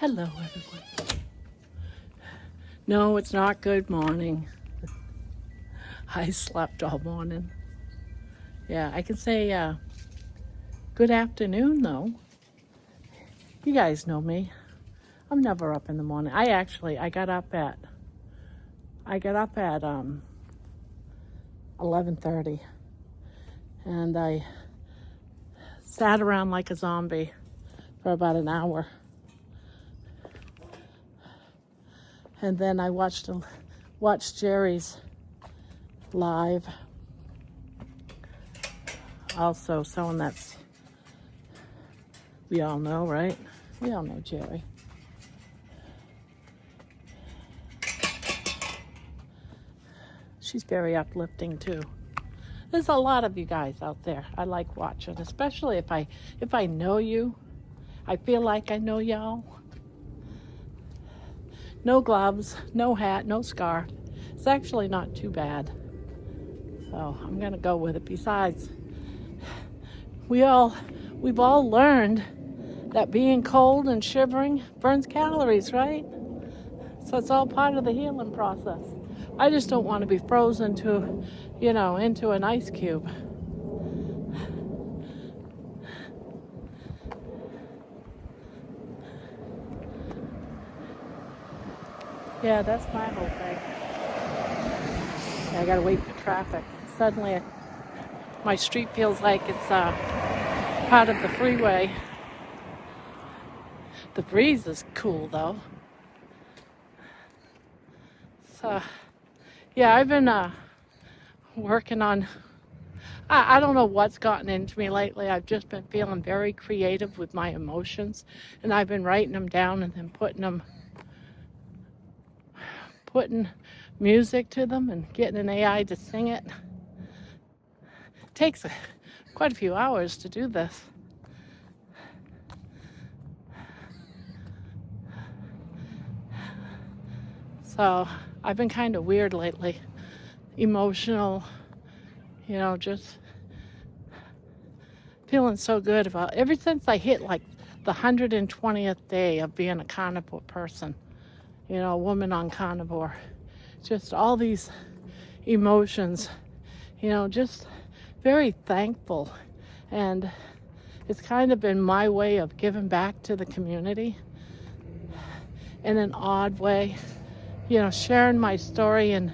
Hello, everyone. No, it's not good morning. I slept all morning. Yeah, I can say good afternoon, though. You guys know me. I'm never up in the morning. I got up at 11:30, and I sat around like a zombie for about an hour. And then I watched Jerry's live. Also, someone that's, we all know, right? We all know Jerry. She's very uplifting too. There's a lot of you guys out there I like watching, especially if I know you. I feel like I know y'all. No gloves, no hat, no scarf. It's actually not too bad. So I'm gonna go with it. Besides, we've all learned that being cold and shivering burns calories, right? So it's all part of the healing process. I just don't want to be frozen into an ice cube. Yeah, that's my whole thing. I gotta wait for traffic. Suddenly, my street feels like it's part of the freeway. The breeze is cool though. So, yeah, I've been working on. I don't know what's gotten into me lately. I've just been feeling very creative with my emotions, and I've been writing them down and then putting music to them and getting an AI to sing it. It takes quite a few hours to do this. So I've been kind of weird lately, emotional, just feeling so good about ever since I hit like the 120th day of being a carnivore person, a woman on carnivore. Just all these emotions, just very thankful. And it's kind of been my way of giving back to the community in an odd way, sharing my story in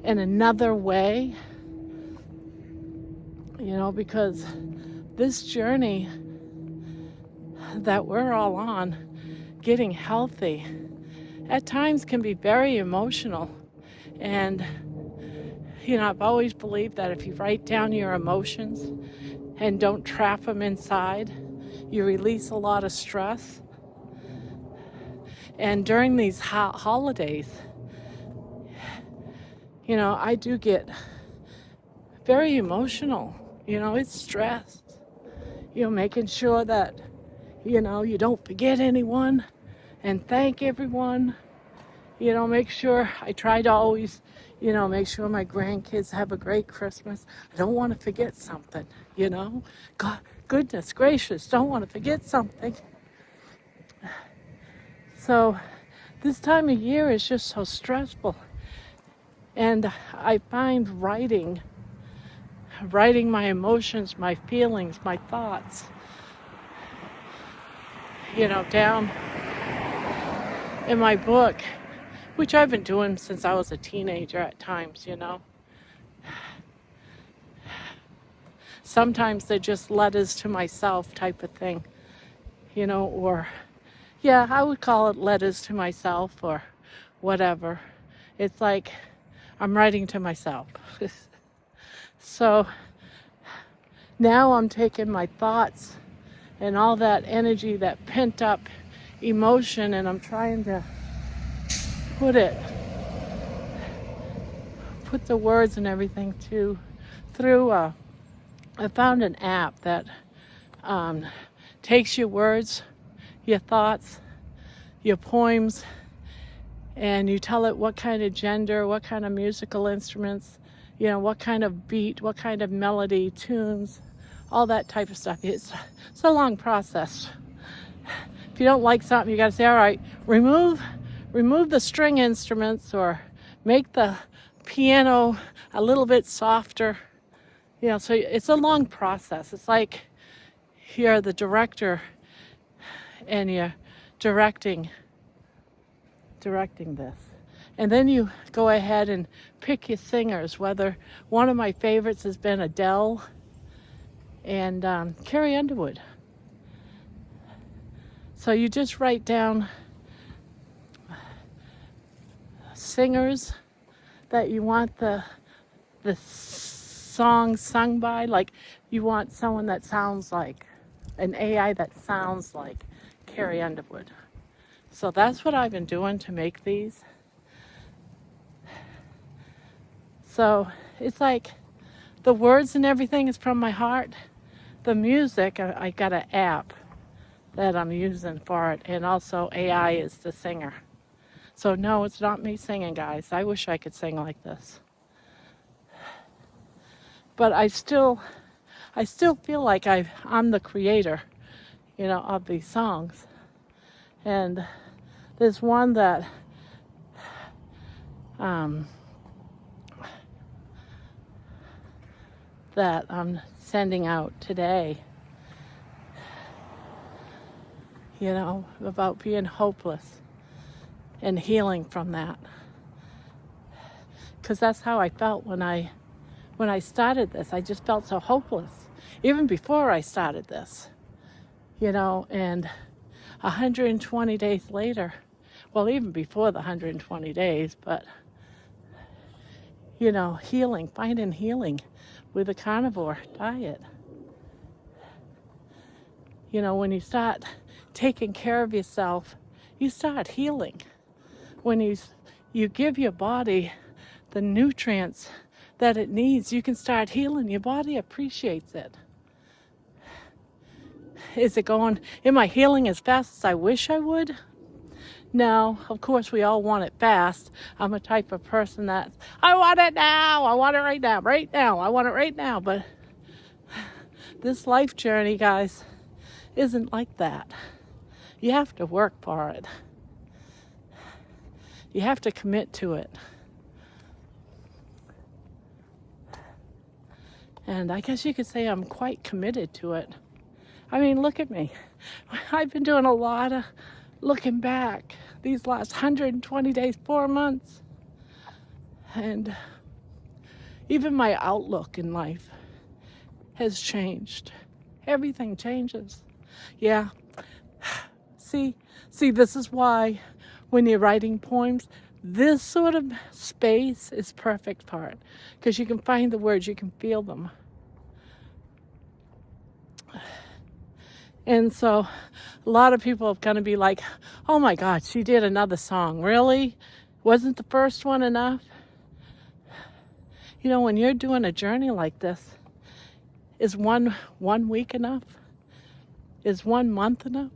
another way, because this journey that we're all on, getting healthy, at times can be very emotional. And, I've always believed that if you write down your emotions and don't trap them inside, you release a lot of stress. And during these holidays, I do get very emotional. It's stress. Making sure that, you don't forget anyone and thank everyone. Make sure I try to always, make sure my grandkids have a great Christmas. I don't want to forget something, God, goodness gracious, don't want to forget something. So this time of year is just so stressful. And I find writing my emotions, my feelings, my thoughts, down in my book, which I've been doing since I was a teenager at times, Sometimes they're just letters to myself type of thing, or, yeah, I would call it letters to myself or whatever. It's like I'm writing to myself. So now I'm taking my thoughts and all that energy, that pent up emotion, and I'm trying to put the words and everything through I found an app that takes your words, your thoughts, your poems, and you tell it what kind of gender, what kind of musical instruments, what kind of beat, what kind of melody, tunes, all that type of stuff. It's a long process If you don't like something, you got to say, all right, remove the string instruments, or make the piano a little bit softer. So it's a long process. It's like you're the director and you're directing this. And then you go ahead and pick your singers, whether one of my favorites has been Adele and Carrie Underwood. So you just write down singers that you want the song sung by. Like, you want someone that sounds like an AI that sounds like Carrie Underwood. So that's what I've been doing to make these. So it's like the words and everything is from my heart. The music, I got an app that I'm using for it, and also AI is the singer. So no, it's not me singing, guys. I wish I could sing like this. But I still feel like I'm the creator, of these songs. And there's one that that I'm sending out today, about being hopeless and healing from that. Because that's how I felt when I started this. I just felt so hopeless, even before I started this, and 120 days later, well, even before the 120 days, but, healing, finding healing with a carnivore diet. When you start taking care of yourself, you start healing. When you give your body the nutrients that it needs, you can start healing. Your body appreciates it. Am I healing as fast as I wish I would? No, of course we all want it fast. I'm a type of person that, I want it now, I want it right now, I want it right now. But this life journey, guys, isn't like that. You have to work for it. You have to commit to it. And I guess you could say I'm quite committed to it. I mean, look at me. I've been doing a lot of looking back these last 120 days, 4 months. And even my outlook in life has changed. Everything changes. Yeah. See, this is why when you're writing poems, this sort of space is perfect for it, because you can find the words, you can feel them. And so a lot of people are going to be like, oh my God, she did another song. Really? Wasn't the first one enough? When you're doing a journey like this, is one week enough? Is 1 month enough?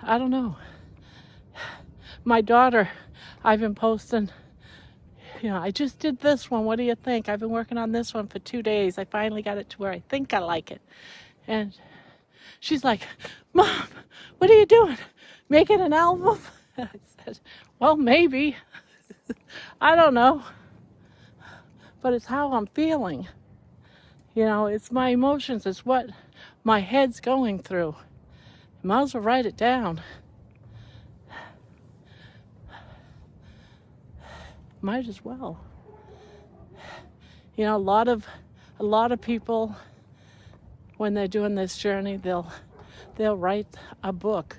I don't know. My daughter, I've been posting, I just did this one. What do you think? I've been working on this one for 2 days. I finally got it to where I think I like it. And she's like, Mom, what are you doing? Making an album? I said, well, maybe. I don't know. But it's how I'm feeling. It's my emotions. It's what my head's going through. Might as well write it down. Might as well. A lot of people, when they're doing this journey, they'll write a book,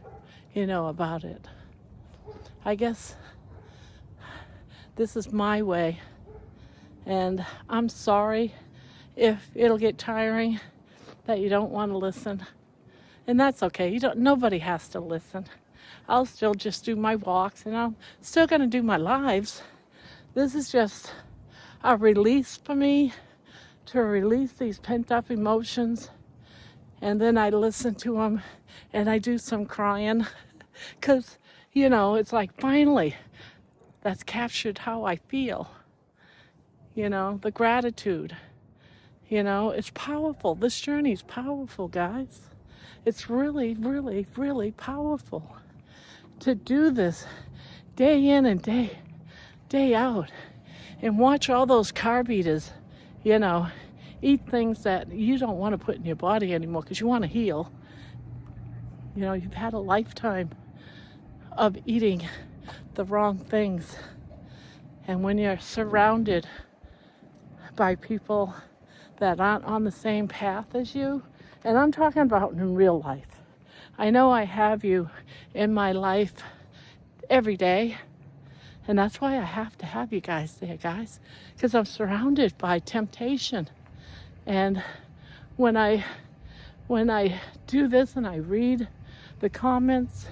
about it. I guess this is my way, and I'm sorry if it'll get tiring, that you don't want to listen, and that's okay. Nobody has to listen. I'll still just do my walks, and I'm still going to do my lives. This is just a release for me, to release these pent-up emotions. And then I listen to them, and I do some crying. Because, it's like, finally, that's captured how I feel. The gratitude. It's powerful. This journey is powerful, guys. It's really, really, really powerful to do this day in and day out and watch all those carb eaters, you know, eat things that you don't want to put in your body anymore because you want to heal. You know, you've had a lifetime of eating the wrong things. And when you're surrounded by people that aren't on the same path as you, and I'm talking about in real life. I know I have you in my life every day, and that's why I have to have you guys there, guys, because I'm surrounded by temptation. And when I do this and I read the comments,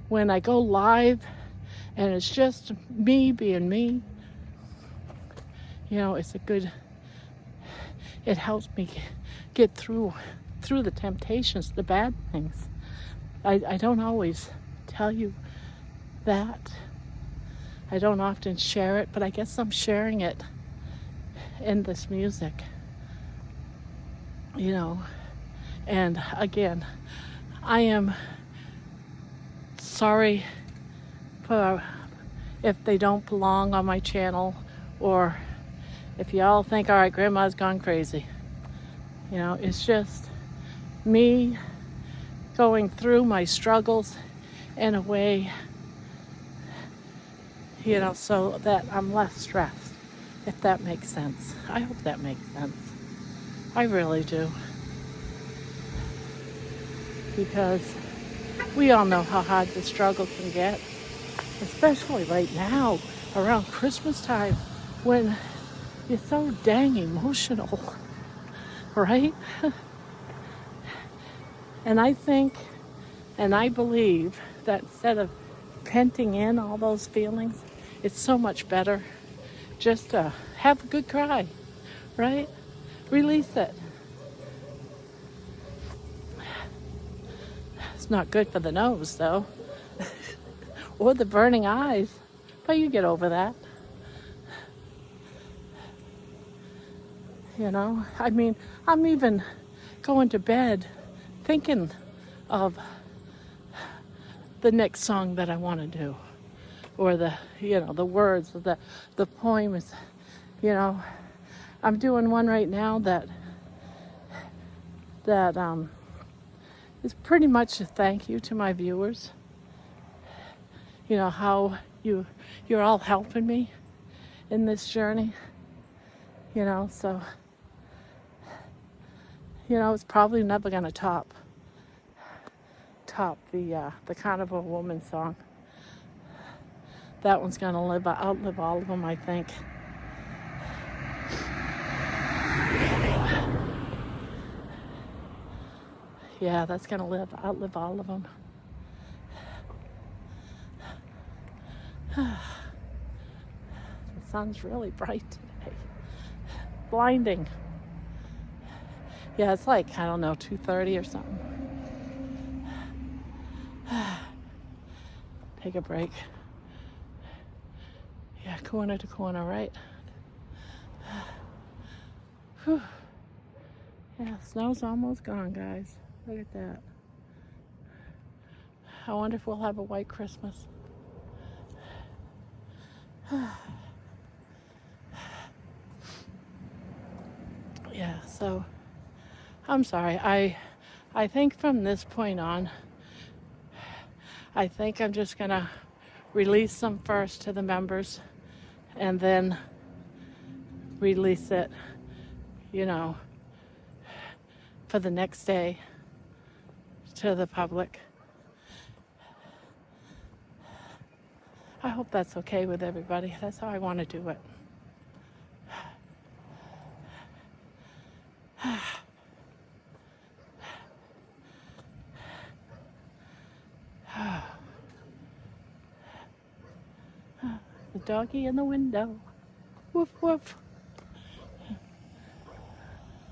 when I go live and it's just me being me, you know, it helps me get through the temptations, the bad things. I don't always tell you that. I don't often share it, but I guess I'm sharing it in this music, you know. And again, I am sorry for if they don't belong on my channel, or if y'all think, all right, grandma's gone crazy. You know, it's just me going through my struggles in a way, you know, so that I'm less stressed, if that makes sense. I hope that makes sense. I really do. Because we all know how hard the struggle can get, especially right now, around Christmas time, when you're so dang emotional, right? And I think, and I believe that instead of penting in all those feelings, it's so much better just to have a good cry, right? Release it. It's not good for the nose, though, or the burning eyes, but you get over that. You know, I mean, I'm even going to bed thinking of the next song that I want to do, or the, you know, the words, or the poems. You know, I'm doing one right now that is pretty much a thank you to my viewers. You know, how you're all helping me in this journey. You know, so, you know, it's probably never gonna top the Carnivore Woman song. That one's gonna outlive all of them, I think. Yeah, that's gonna outlive all of them. The sun's really bright today. Blinding. Yeah, it's like, I don't know, 2:30 or something. Take a break. Yeah, corner to corner, right? Whew. Yeah, snow's almost gone, guys. Look at that. I wonder if we'll have a white Christmas. Yeah, so I'm sorry. I think from this point on, I think I'm just gonna release them first to the members and then release it, you know, for the next day to the public. I hope that's okay with everybody. That's how I want to do it. The doggy in the window. Woof woof.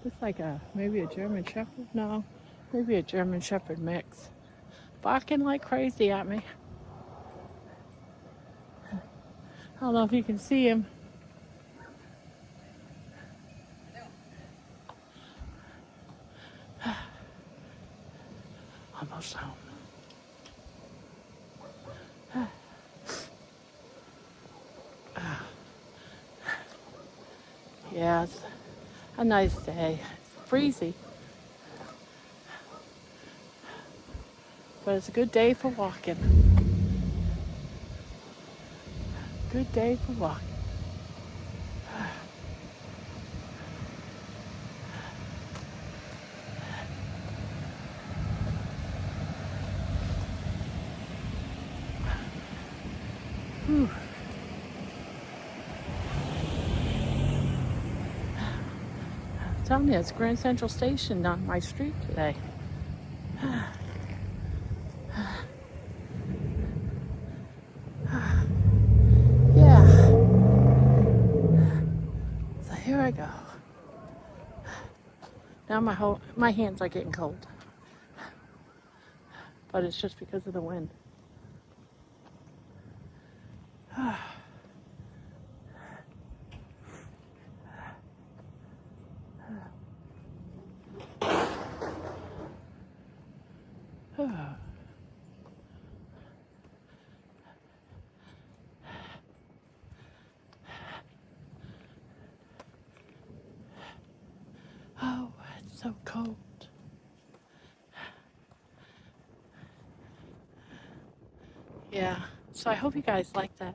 Looks like maybe a German Shepherd. No, maybe a German Shepherd mix. Barking like crazy at me. I don't know if you can see him. Almost home. Yeah, it's a nice day. It's breezy, but it's a good day for walking. Good day for walking. Whew. I'm telling you, it's Grand Central Station on my street today. Yeah. So here I go. Now my hands are getting cold, but it's just because of the wind. Oh, it's so cold. Yeah. So I hope you guys like that.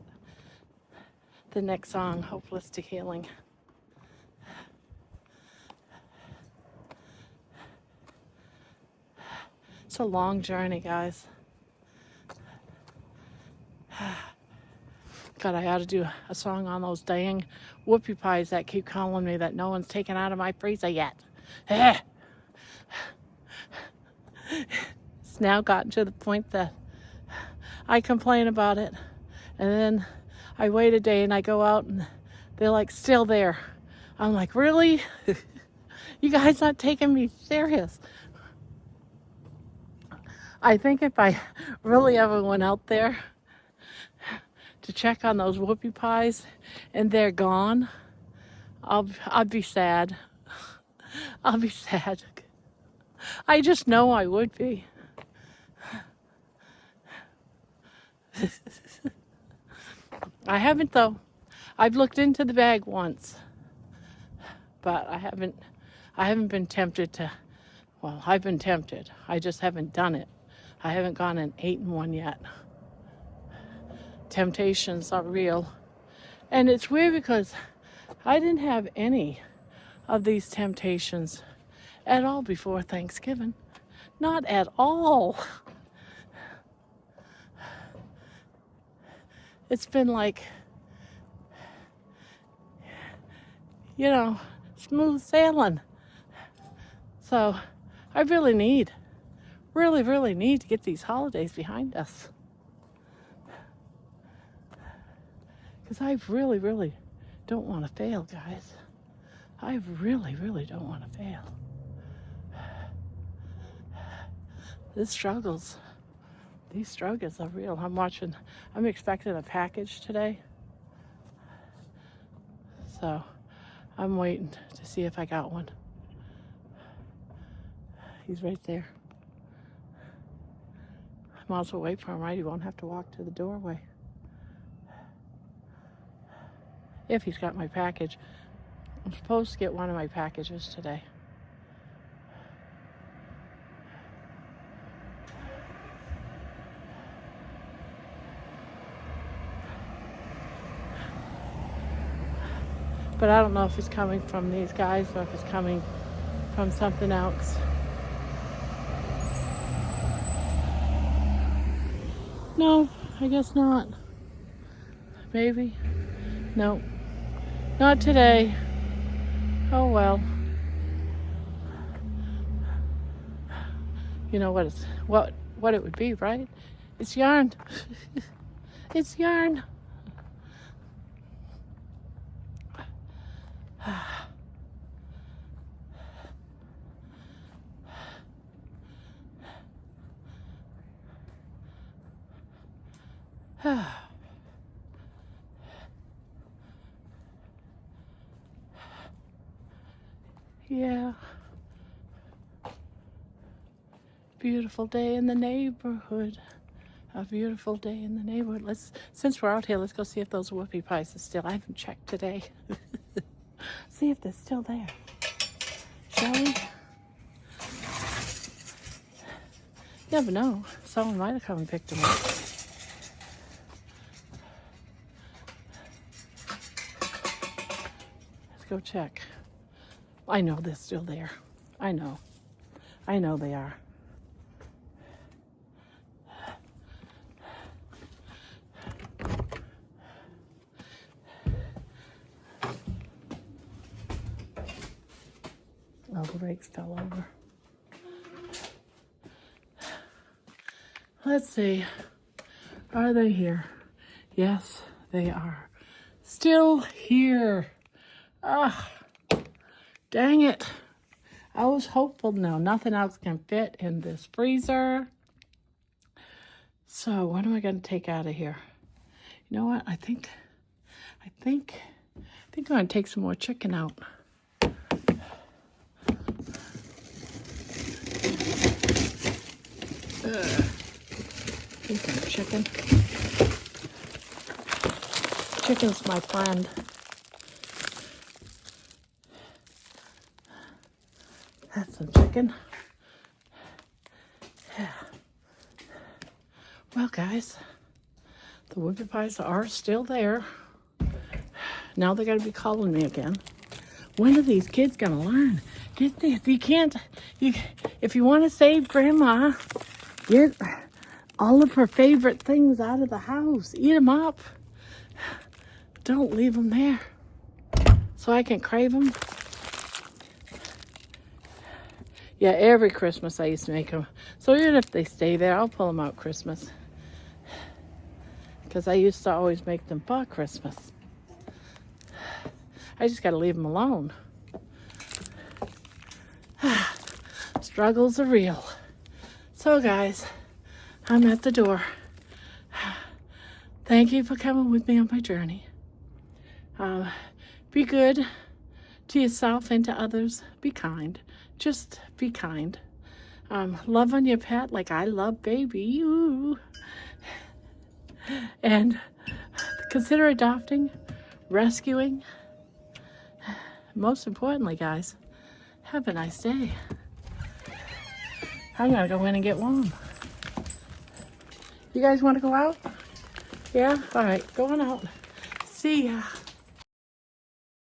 The next song, Hopeless to Healing. It's a long journey, guys. God, I ought to do a song on those dang whoopie pies that keep calling me that no one's taken out of my freezer yet. It's now gotten to the point that I complain about it, and then I wait a day and I go out and they're like still there. I'm like, really? You guys not taking me serious? I think if I really ever went out there to check on those whoopie pies and they're gone, I'd be sad. I'll be sad. I just know I would be. I haven't though. I've looked into the bag once, but I haven't been tempted to. Well, I've been tempted. I just haven't done it. I haven't gone and eaten one yet. Temptations are real. And it's weird because I didn't have any of these temptations at all before Thanksgiving. Not at all. It's been like, smooth sailing. So I really need to get these holidays behind us. Because I really don't want to fail, guys. I really don't want to fail. These struggles are real. I'm expecting a package today. So I'm waiting to see if I got one. He's right there. I might as well wait for him, right? He won't have to walk to the doorway. If he's got my package. I'm supposed to get one of my packages today. But I don't know if it's coming from these guys or if it's coming from something else. No, I guess not. Maybe. No. Not today. Oh well. You know what it would be, right? It's yarn. It's yarn. Yeah. Beautiful day in the neighborhood. A beautiful day in the neighborhood. Since we're out here, let's go see if those whoopie pies are still. I haven't checked today. See if they're still there. Shall we? Never know. Someone might have come and picked them up. Let's go check. I know they're still there. I know they are. Oh, the rakes fell over. Let's see. Are they here? Yes, they are. Still here. Ah, dang it. I was hopeful. No, nothing else can fit in this freezer. So what am I going to take out of here? You know what? I think I'm going to take some more chicken out. Chicken. Chicken's my friend. That's some chicken. Yeah. Well, guys, the whoopie pies are still there. Now they're going to be calling me again. When are these kids going to learn? Get this. If you want to save Grandma, get all of her favorite things out of the house. Eat them up. Don't leave them there so I can crave them. Yeah, every Christmas I used to make them. So even if they stay there, I'll pull them out Christmas. Because I used to always make them for Christmas. I just got to leave them alone. Struggles are real. So guys, I'm at the door. Thank you for coming with me on my journey. Be good to yourself and to others. Be kind. Just be kind. Love on your pet like I love baby. Ooh. And consider adopting, rescuing. Most importantly, guys, have a nice day. I'm going to go in and get warm. You guys want to go out? Yeah? All right, going out. See ya.